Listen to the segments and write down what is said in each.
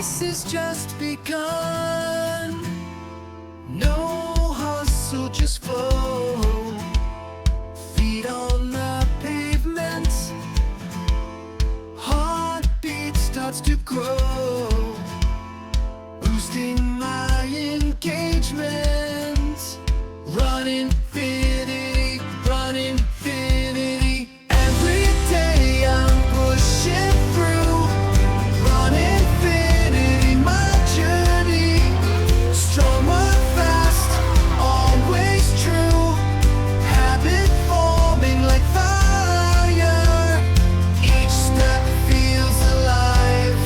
race has just begun. No hustle, just flow. Feet on the pavement. Heartbeat starts to grow. Boosting my engagement. Running infinity, running infinity. Every day I'm pushing through. Running infinity, my journey. Stronger, fast, always true. Habit forming like fire. Each step feels alive.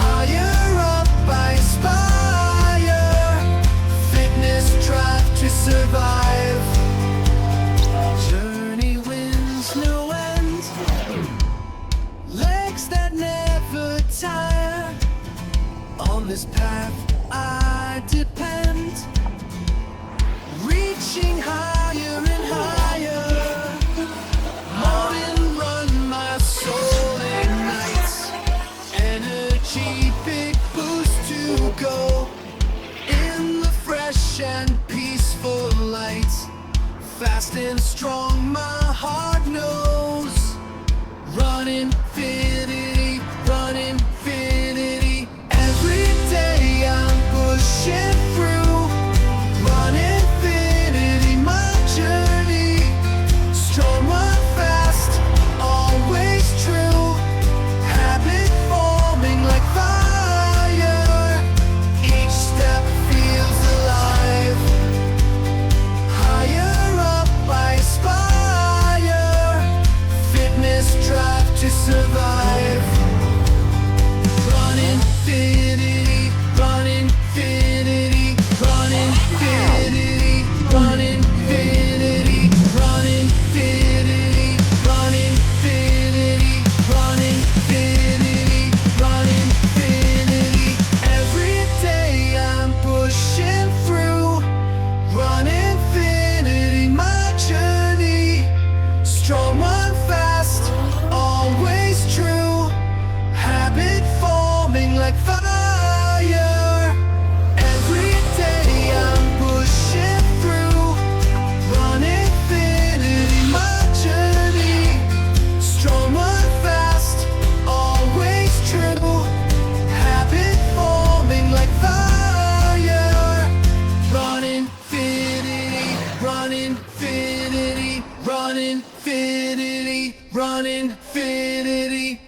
Higher up I aspire. Fitness drive to survive. Journey wins no end. Legs that never tire. On this path I depend. Reaching higher and higher. Morning run, my soul ignites. Energy, big boost to go. In the fresh and peaceful light. Fast and strong, my heart knows. Running infinity, running infinity. Every day I'm pushing through. Running infinity, my journey. Stronger, fast, always true. Habit forming like fire. Each step feels alive. Higher up I aspire. Fitness drive to survive. Running infinity, running infinity, running infinity, running infinity, running infinity, running infinity, running infinity, running infinity. Every day I'm pushing through. Running infinity, my journey. Strong and fast, always true. Habit forming like fire. Every day I'm pushing through. Running infinity, my journey. Strong and fast, always true. Habit forming like fire. Running infinity, running infinity, running infinity, running infinity.